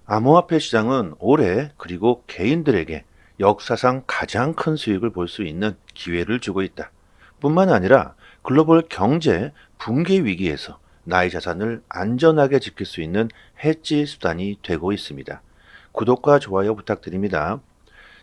암호화폐 시장은 올해 그리고 개인들에게 역사상 가장 큰 수익을 볼 수 있는 기회를 주고 있다. 뿐만 아니라 글로벌 경제 붕괴 위기에서 나의 자산을 안전하게 지킬 수 있는 해지 수단이 되고 있습니다. 구독과 좋아요 부탁드립니다.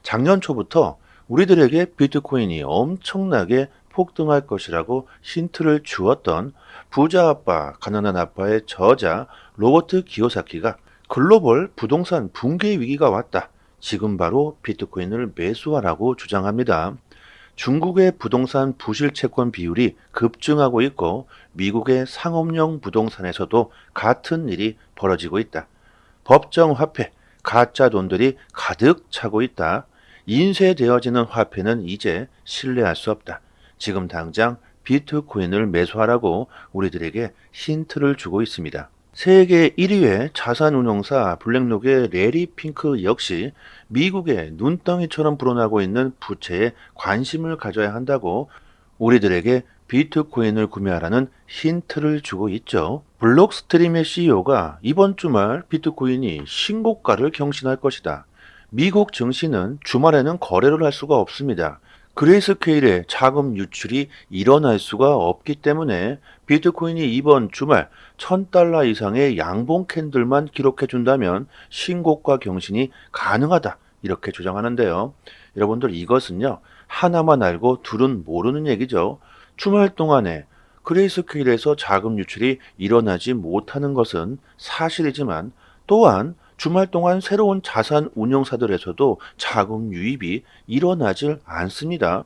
작년 초부터 우리들에게 비트코인이 엄청나게 폭등할 것이라고 힌트를 주었던 부자 아빠, 가난한 아빠의 저자 로버트 기요사키가 글로벌 부동산 붕괴 위기가 왔다. 지금 바로 비트코인을 매수하라고 주장합니다. 중국의 부동산 부실 채권 비율이 급증하고 있고 미국의 상업용 부동산에서도 같은 일이 벌어지고 있다. 법정 화폐, 가짜 돈들이 가득 차고 있다. 인쇄되어지는 화폐는 이제 신뢰할 수 없다. 지금 당장 비트코인을 매수하라고 우리들에게 힌트를 주고 있습니다. 세계 1위의 자산운용사 블랙록의 레리 핑크 역시 미국의 눈덩이처럼 불어나고 있는 부채에 관심을 가져야 한다고 우리들에게 비트코인을 구매하라는 힌트를 주고 있죠. 블록스트림의 CEO가 이번 주말 비트코인이 신고가를 경신할 것이다. 미국 증시는 주말에는 거래를 할 수가 없습니다. 그레이스케일의 자금 유출이 일어날 수가 없기 때문에 비트코인이 이번 주말 1000달러 이상의 양봉 캔들만 기록해 준다면 신고가 경신이 가능하다. 이렇게 주장하는데요. 여러분들 이것은요. 하나만 알고 둘은 모르는 얘기죠. 주말 동안에 그레이스케일에서 자금 유출이 일어나지 못하는 것은 사실이지만 또한 주말 동안 새로운 자산 운용사들에서도 자금 유입이 일어나질 않습니다.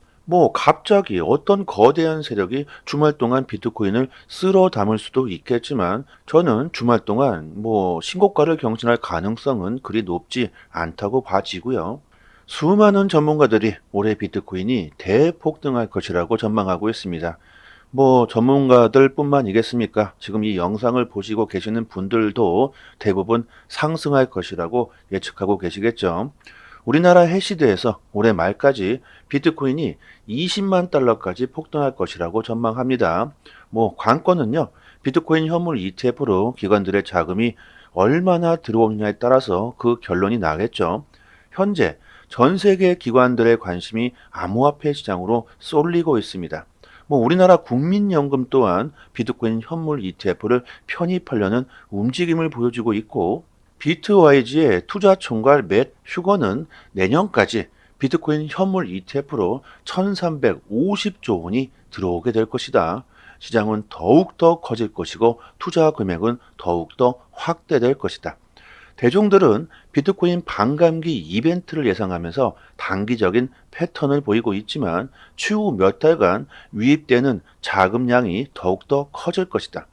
갑자기 어떤 거대한 세력이 주말 동안 비트코인을 쓸어 담을 수도 있겠지만 저는 주말 동안 신고가를 경신할 가능성은 그리 높지 않다고 봐지고요. 수많은 전문가들이 올해 비트코인이 대폭등할 것이라고 전망하고 있습니다. 전문가들 뿐만이겠습니까? 지금 이 영상을 보시고 계시는 분들도 대부분 상승할 것이라고 예측하고 계시겠죠. 우리나라 해시드에서 올해 말까지 비트코인이 20만 달러까지 폭등할 것이라고 전망합니다. 관건은요, 비트코인 현물 ETF로 기관들의 자금이 얼마나 들어오느냐에 따라서 그 결론이 나겠죠. 현재 전 세계 기관들의 관심이 암호화폐 시장으로 쏠리고 있습니다. 우리나라 국민연금 또한 비트코인 현물 ETF를 편입하려는 움직임을 보여주고 있고 비트와이지의 투자 총괄 맷 휴거는 내년까지 비트코인 현물 ETF로 1350조 원이 들어오게 될 것이다. 시장은 더욱더 커질 것이고 투자 금액은 더욱더 확대될 것이다. 대중들은 비트코인 반감기 이벤트를 예상하면서 단기적인 패턴을 보이고 있지만 추후 몇 달간 유입되는 자금량이 더욱더 커질 것이다.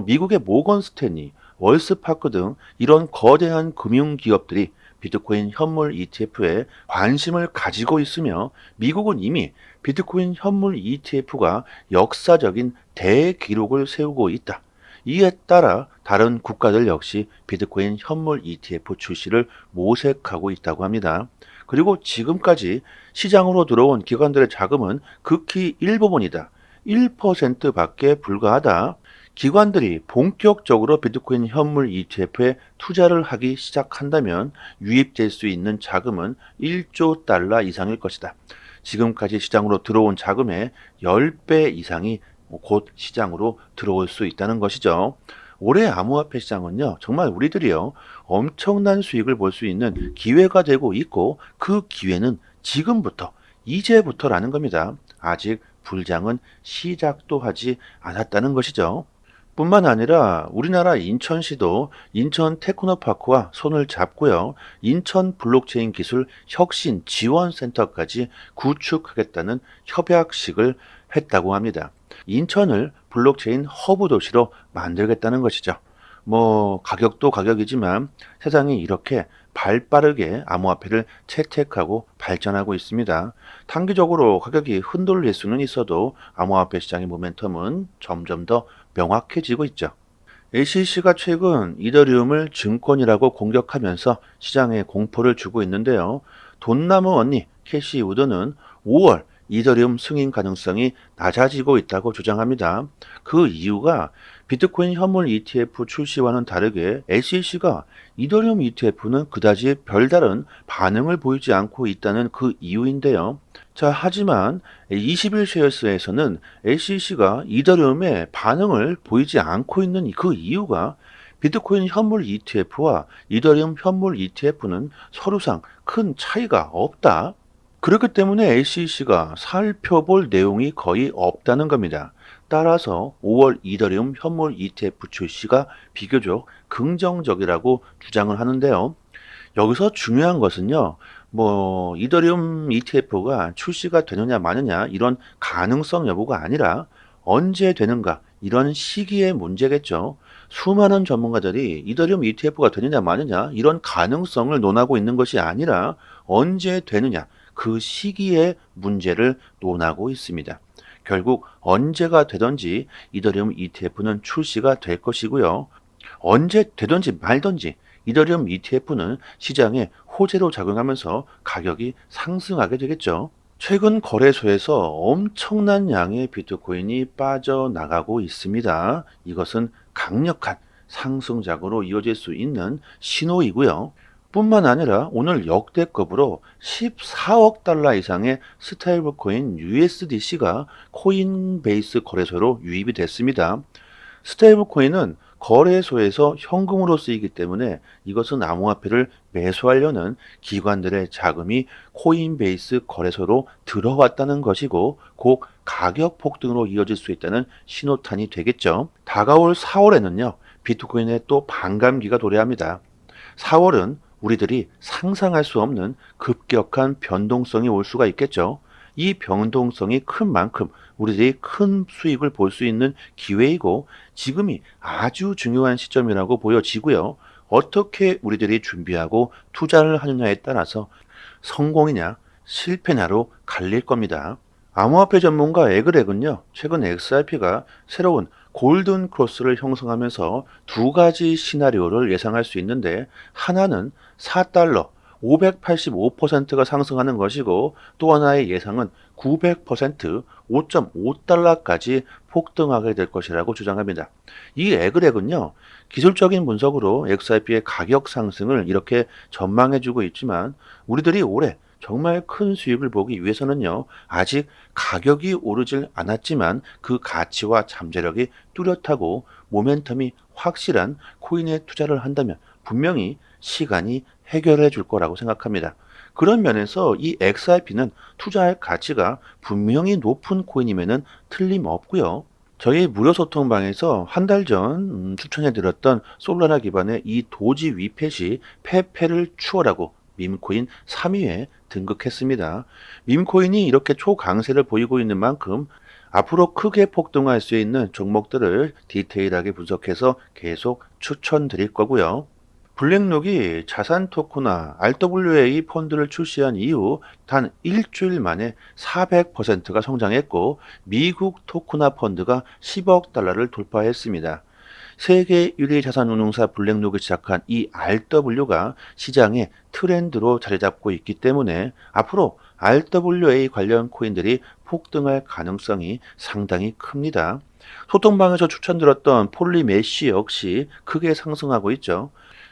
미국의 모건 스탠리, 월스파크 등 이런 거대한 금융기업들이 비트코인 현물 ETF에 관심을 가지고 있으며 미국은 이미 비트코인 현물 ETF가 역사적인 대기록을 세우고 있다. 이에 따라 다른 국가들 역시 비트코인 현물 ETF 출시를 모색하고 있다고 합니다. 그리고 지금까지 시장으로 들어온 기관들의 자금은 극히 일부분이다. 1%밖에 불과하다. 기관들이 본격적으로 비트코인 현물 ETF에 투자를 하기 시작한다면 유입될 수 있는 자금은 1조 달러 이상일 것이다. 지금까지 시장으로 들어온 자금의 10배 이상이 곧 시장으로 들어올 수 있다는 것이죠. 올해 암호화폐 시장은요, 정말 우리들이요, 엄청난 수익을 볼 수 있는 기회가 되고 있고 그 기회는 지금부터, 이제부터라는 겁니다. 아직 불장은 시작도 하지 않았다는 것이죠. 뿐만 아니라 우리나라 인천시도 인천 테크노파크와 손을 잡고요. 인천 블록체인 기술 혁신 지원센터까지 구축하겠다는 협약식을 했다고 합니다. 인천을 블록체인 허브 도시로 만들겠다는 것이죠. 가격도 가격이지만 세상이 이렇게 발빠르게 암호화폐를 채택하고 발전하고 있습니다. 단기적으로 가격이 흔들릴 수는 있어도 암호화폐 시장의 모멘텀은 점점 더 명확해지고 있죠. SEC가 최근 이더리움을 증권이라고 공격하면서 시장에 공포를 주고 있는데요. 돈나무 언니 캐시 우드는 5월 이더리움 승인 가능성이 낮아지고 있다고 주장합니다. 그 이유가 비트코인 현물 ETF 출시와는 다르게 SEC가 이더리움 ETF는 그다지 별다른 반응을 보이지 않고 있다는 그 이유인데요. 자, 하지만 21쉐어스에서는 SEC가 이더리움에 반응을 보이지 않고 있는 그 이유가 비트코인 현물 ETF와 이더리움 현물 ETF는 서로상 큰 차이가 없다. 그렇기 때문에 SEC가 살펴볼 내용이 거의 없다는 겁니다. 따라서 5월 이더리움 현물 ETF 출시가 비교적 긍정적이라고 주장을 하는데요. 여기서 중요한 것은요, 이더리움 ETF가 출시가 되느냐 마느냐 이런 가능성 여부가 아니라 언제 되는가 이런 시기의 문제겠죠. 수많은 전문가들이 이더리움 ETF가 되느냐 마느냐 이런 가능성을 논하고 있는 것이 아니라 언제 되느냐 그 시기의 문제를 논하고 있습니다. 결국 언제가 되든지 이더리움 ETF는 출시가 될 것이고요. 언제 되든지 말든지 이더리움 ETF는 시장에 호재로 작용하면서 가격이 상승하게 되겠죠. 최근 거래소에서 엄청난 양의 비트코인이 빠져나가고 있습니다. 이것은 강력한 상승작으로 이어질 수 있는 신호이고요. 뿐만 아니라 오늘 역대급으로 14억 달러 이상의 스테이블 코인 USDC가 코인베이스 거래소로 유입이 됐습니다. 스테이블 코인은 거래소에서 현금으로 쓰이기 때문에 이것은 암호화폐를 매수하려는 기관들의 자금이 코인베이스 거래소로 들어왔다는 것이고 곧 가격 폭등으로 이어질 수 있다는 신호탄이 되겠죠. 다가올 4월에는요. 비트코인의 또 반감기가 도래합니다. 4월은 우리들이 상상할 수 없는 급격한 변동성이 올 수가 있겠죠. 이 변동성이 큰 만큼 우리들이 큰 수익을 볼 수 있는 기회이고 지금이 아주 중요한 시점이라고 보여지고요. 어떻게 우리들이 준비하고 투자를 하느냐에 따라서 성공이냐 실패냐로 갈릴 겁니다. 암호화폐 전문가 에그렉은요, 최근 XRP가 새로운 골든 크로스를 형성하면서 두 가지 시나리오를 예상할 수 있는데 하나는 4달러 585%가 상승하는 것이고 또 하나의 예상은 900% 5.5달러까지 폭등하게 될 것이라고 주장합니다. 이 에그렉은요, 기술적인 분석으로 XRP의 가격 상승을 이렇게 전망해주고 있지만 우리들이 올해 정말 큰 수익을 보기 위해서는요, 아직 가격이 오르질 않았지만 그 가치와 잠재력이 뚜렷하고 모멘텀이 확실한 코인에 투자를 한다면 분명히 시간이 해결해 줄 거라고 생각합니다. 그런 면에서 이 XRP는 투자할 가치가 분명히 높은 코인임에는 틀림없고요. 저희 무료 소통방에서 한 달 전 추천해 드렸던 솔라나 기반의 이 도지 위펫이 페페를 추월하고 밈코인 3위에 등극했습니다. 밈코인이 이렇게 초강세를 보이고 있는 만큼 앞으로 크게 폭등할 수 있는 종목들을 디테일하게 분석해서 계속 추천드릴 거고요. 블랙록이 자산 토크나 RWA 펀드를 출시한 이후 단 일주일 만에 400%가 성장했고 미국 토크나 펀드가 10억 달러를 돌파했습니다. 세계 1위 자산운용사 블랙록이 시작한 이 RW가 시장의 트렌드로 자리 잡고 있기 때문에 앞으로 RWA 관련 코인들이 폭등할 가능성이 상당히 큽니다. 소통방에서 추천드렸던 폴리메쉬 역시 크게 상승하고 있죠.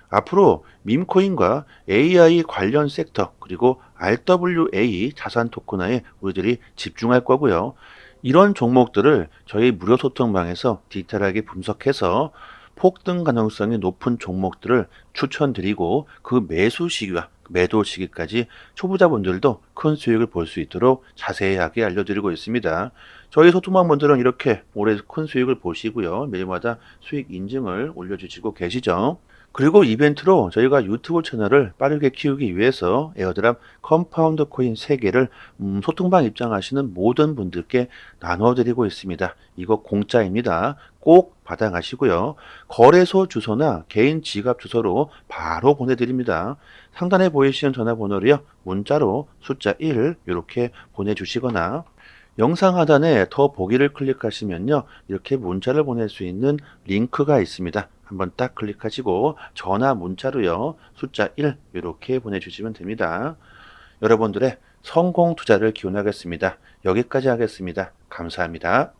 앞으로 밈코인과 AI 관련 섹터 그리고 RWA 자산 토큰화에 우리들이 집중할 거고요. 이런 종목들을 저희 무료 소통방에서 디테일하게 분석해서 폭등 가능성이 높은 종목들을 추천드리고 그 매수 시기와 매도 시기까지 초보자분들도 큰 수익을 볼 수 있도록 자세하게 알려드리고 있습니다. 저희 소통방분들은 이렇게 올해 큰 수익을 보시고요. 매일마다 수익 인증을 올려주시고 계시죠. 그리고 이벤트로 저희가 유튜브 채널을 빠르게 키우기 위해서 에어드랍 컴파운드 코인 3개를 소통방 입장하시는 모든 분들께 나눠드리고 있습니다. 이거 공짜입니다. 꼭 받아가시고요. 거래소 주소나 개인 지갑 주소로 바로 보내드립니다. 상단에 보이시는 전화번호로요. 문자로 숫자 1 이렇게 보내주시거나 영상 하단에 더 보기를 클릭하시면요. 이렇게 문자를 보낼 수 있는 링크가 있습니다. 한번 딱 클릭하시고 전화 문자로요. 숫자 1 이렇게 보내주시면 됩니다. 여러분들의 성공 투자를 기원하겠습니다. 여기까지 하겠습니다. 감사합니다.